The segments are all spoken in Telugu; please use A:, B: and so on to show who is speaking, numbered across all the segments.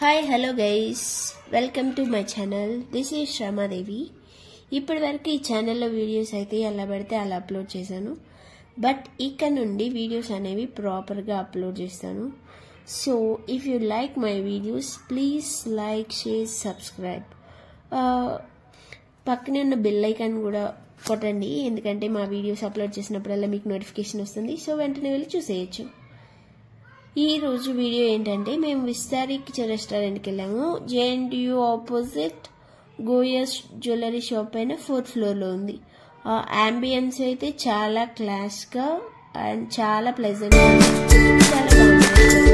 A: Hi hello guys, welcome to my channel. This is Sramadevi. ఇప్పటి వరకు ఈ ఛానల్లో వీడియోస్ అయితే ఎలా పడితే అలా అప్లోడ్ చేశాను. బట్ ఇక్కడ నుండి వీడియోస్ అనేవి ప్రాపర్గా అప్లోడ్ చేస్తాను. So if you like my videos please like, share, subscribe. పక్కనే ఉన్న బెల్ ఐకాన్ కూడా కొట్టండి, ఎందుకంటే మా వీడియోస్ అప్లోడ్ చేసినప్పుడల్లా మీకు నోటిఫికేషన్ వస్తుంది. సో వెంటనే వెళ్ళి చూసేయచ్చు. ఈ రోజు వీడియో ఏంటంటే, మేము విస్తారిక్ రెస్టారెంట్కి వెళ్ళాము. JNTU ఆపోజిట్ గోయస్ జ్యువెలరీ షాప్ పైన 4th ఫ్లోర్లో ఉంది. అంబియన్స్ అయితే చాలా క్లాస్గా అండ్ చాలా ప్లెజెంట్గా, చాలా బాగుంది.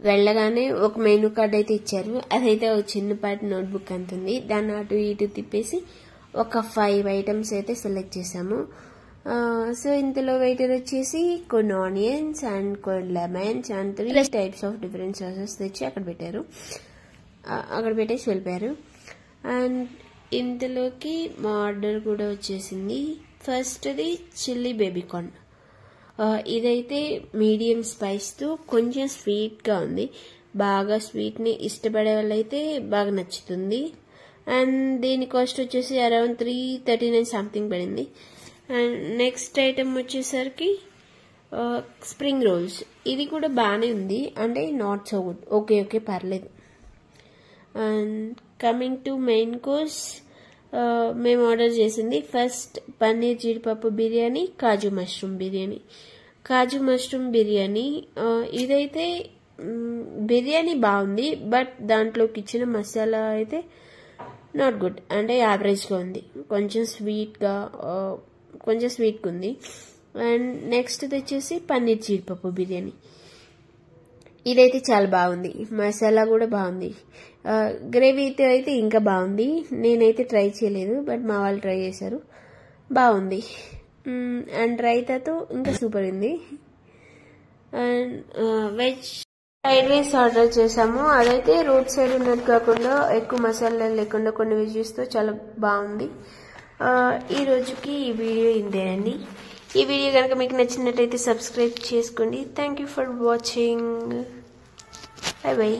A: వెళ్ళగానే ఒక మెనూ కార్డ్ అయితే ఇచ్చారు. అదైతే ఒక చిన్నపాటి నోట్బుక్ అంతుంది. దాన్ని అటు ఇటు తిప్పేసి ఒక 5 ఐటమ్స్ అయితే సెలెక్ట్ చేసాము. సో ఇందులో వెయిటర్ వచ్చేసి కొన్ని ఆనియన్స్ అండ్ కొన్ని lemons and 3 types of different sauces తెచ్చి అక్కడ పెట్టారు. అక్కడ పెట్టేసి వెళ్ళిపోయారు. అండ్ ఇందులోకి మా ఆర్డర్ కూడా వచ్చేసింది. ఫస్ట్ది చిల్లీ బేబీకార్న్. ఇదైతే మీడియం స్పైస్తో కొంచెం స్వీట్గా ఉంది. బాగా స్వీట్ని ఇష్టపడే వాళ్ళైతే బాగా నచ్చుతుంది. అండ్ దీని కాస్ట్ వచ్చేసి అరౌండ్ 339 సంథింగ్ పడింది. అండ్ నెక్స్ట్ ఐటమ్ వచ్చేసరికి స్ప్రింగ్ రోల్స్. ఇది కూడా బాగానే ఉంది, అంటే నాట్ సో గుడ్, ఓకే పర్లేదు. And coming to main course, మేము ఆర్డర్ చేసింది ఫస్ట్ పన్నీర్ జీడిపప్పు బిర్యానీ, కాజు మష్రూమ్ బిర్యానీ. కాజు మష్రూమ్ బిర్యానీ ఇదైతే బిర్యానీ బాగుంది, బట్ దాంట్లోకి ఇచ్చిన మసాలా అయితే నాట్ గుడ్, అంటే యావరేజ్గా ఉంది. కొంచెం స్వీట్గా ఉంది. అండ్ నెక్స్ట్ వచ్చేసి పన్నీర్ జీడిపప్పు బిర్యానీ. ఇదైతే చాలా బాగుంది, మసాలా కూడా బాగుంది. గ్రేవీతో అయితే ఇంకా బాగుంది. నేనైతే ట్రై చేయలేదు, బట్ మా వాళ్ళు ట్రై చేశారు, బాగుంది. అండ్ రైతాతో ఇంకా సూపర్ ఉంది. And veg fried rice order చేసాము. అదైతే రోడ్ సైడ్ ఉన్నట్టు కాకుండా ఎక్కువ మసాలా లేకుండా కొన్ని వెజ్జెస్తో చాలా బాగుంది. ఈ రోజుకి ఈ వీడియో ఇంతేనండి. ఈ వీడియో కనుక మీకు నచ్చినట్టయితే సబ్స్క్రైబ్ చేసుకోండి. Thank you for watching. By by.